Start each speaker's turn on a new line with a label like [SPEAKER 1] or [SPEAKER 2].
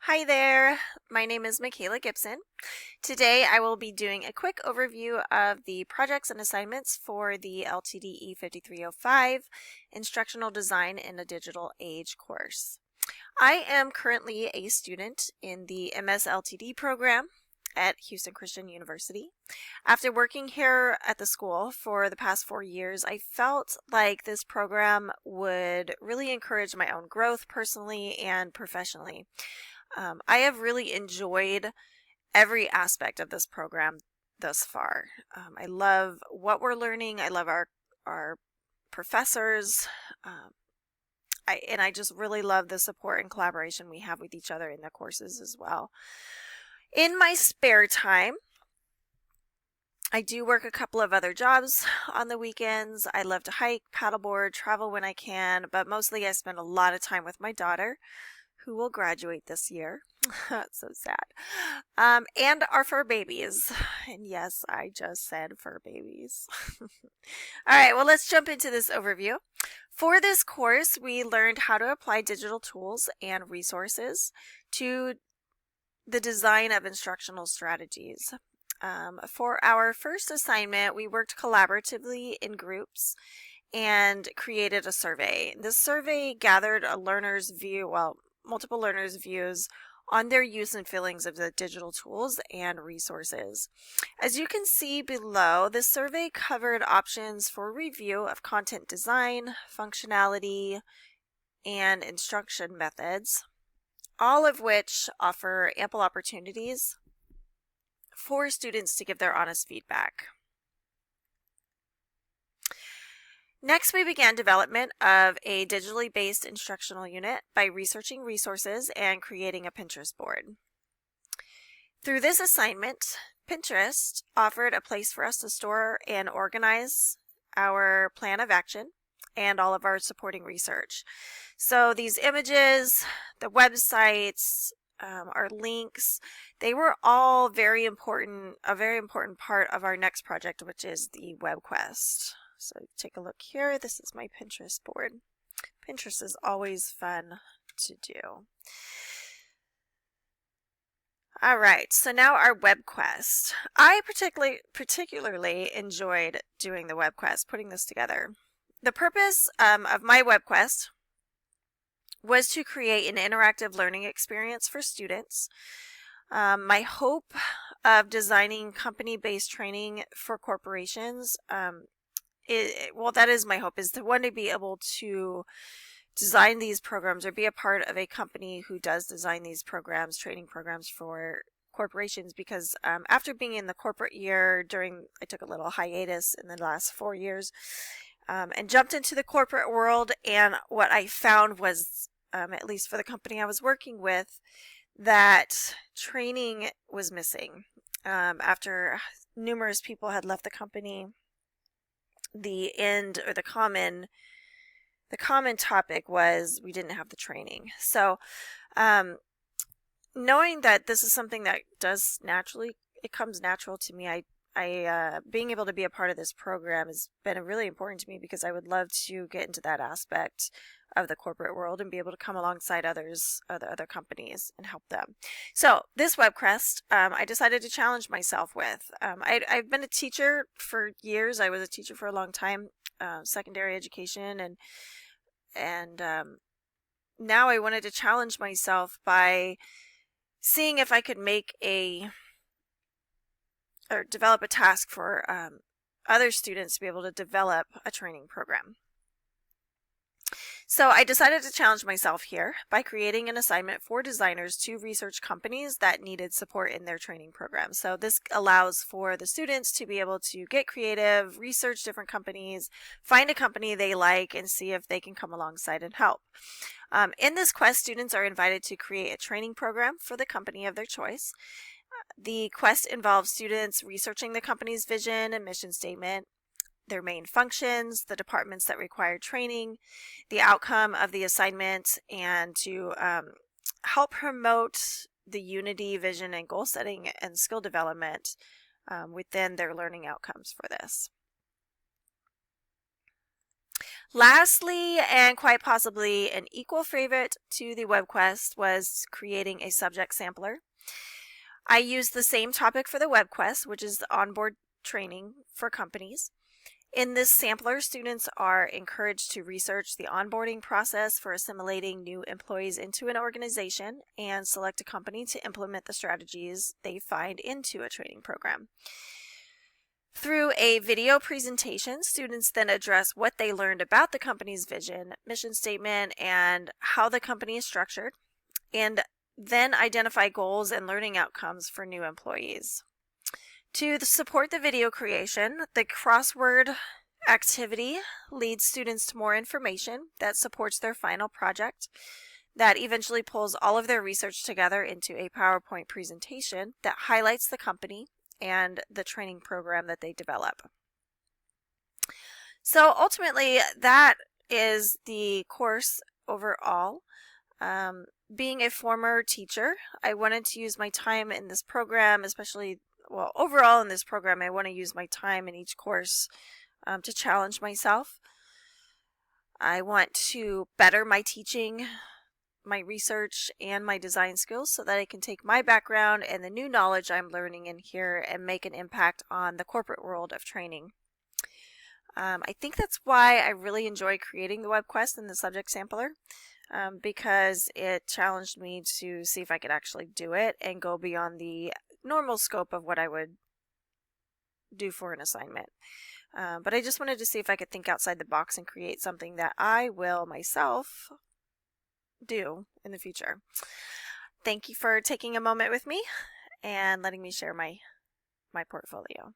[SPEAKER 1] Hi there, my name is Michaela Gibson. Today I will be doing a quick overview of the projects and assignments for the LTDE 5305 Instructional Design in a Digital Age course. I am currently a student in the MS-LTD program at Houston Christian University. After working here at the school for the past 4 years, I felt like this program would really encourage my own growth personally and professionally. I have really enjoyed every aspect of this program thus far. I love what we're learning. I love our professors. I just really love the support and collaboration we have with each other in the courses as well. In my spare time, I do work a couple of other jobs on the weekends. I love to hike, paddleboard, travel when I can, but mostly I spend a lot of time with my daughter, who will graduate this year. That's so sad. And our fur babies. And yes, I just said fur babies. All right, well, let's jump into this overview. For this course, we learned how to apply digital tools and resources to the design of instructional strategies. For our first assignment, we worked collaboratively in groups and created a survey. This survey gathered a learner's view, multiple learners' views on their use and feelings of the digital tools and resources. As you can see below, this survey covered options for review of content design, functionality, and instruction methods, all of which offer ample opportunities for students to give their honest feedback. Next, we began development of a digitally based instructional unit by researching resources and creating a Pinterest board. Through this assignment, Pinterest offered a place for us to store and organize our plan of action and all of our supporting research. So these images, the websites, our links, they were all a very important part of our next project, which is the web quest. So take a look here. This is my Pinterest board. Pinterest is always fun to do. All right, so now our web quest. I particularly enjoyed doing the web quest, putting this together. The purpose of my web quest was to create an interactive learning experience for students. My hope of designing company-based training for corporations, that is my hope, is to one day be able to design these programs or be a part of a company who does design these programs, training programs for corporations, because after being in the corporate year I took a little hiatus in the last 4 years and jumped into the corporate world, and what I found was, at least for the company I was working with, that training was missing. After numerous people had left the company, the common topic was we didn't have the training. So knowing that this is something that it comes natural to me, I being able to be a part of this program has been really important to me, because I would love to get into that aspect of the corporate world and be able to come alongside other companies and help them. So this web quest, I decided to challenge myself with. I've been a teacher for years. I was a teacher for a long time, secondary education, and now I wanted to challenge myself by seeing if I could develop a task for other students to be able to develop a training program. So I decided to challenge myself here by creating an assignment for designers to research companies that needed support in their training program. So this allows for the students to be able to get creative, research different companies, find a company they like, and see if they can come alongside and help. In this quest, students are invited to create a training program for the company of their choice. The quest involves students researching the company's vision and mission statement, their main functions, the departments that require training, the outcome of the assignment, and to help promote the unity, vision, and goal setting and skill development within their learning outcomes for this. Lastly, and quite possibly an equal favorite to the web quest, was creating a subject sampler. I used the same topic for the web quest, which is the onboard training for companies. In this sampler, students are encouraged to research the onboarding process for assimilating new employees into an organization and select a company to implement the strategies they find into a training program. Through a video presentation, students then address what they learned about the company's vision, mission statement, and how the company is structured, and then identify goals and learning outcomes for new employees. To support the video creation, the crossword activity leads students to more information that supports their final project, that eventually pulls all of their research together into a PowerPoint presentation that highlights the company and the training program that they develop. So ultimately, that is the course overall. Being a former teacher, I wanted to use my time in this program, especially, well, overall in this program, I want to use my time in each course to challenge myself. I want to better my teaching, my research, and my design skills so that I can take my background and the new knowledge I'm learning in here and make an impact on the corporate world of training. I think that's why I really enjoy creating the web quest and the subject sampler, because it challenged me to see if I could actually do it and go beyond the normal scope of what I would do for an assignment. But I just wanted to see if I could think outside the box and create something that I will myself do in the future. Thank you for taking a moment with me and letting me share my portfolio.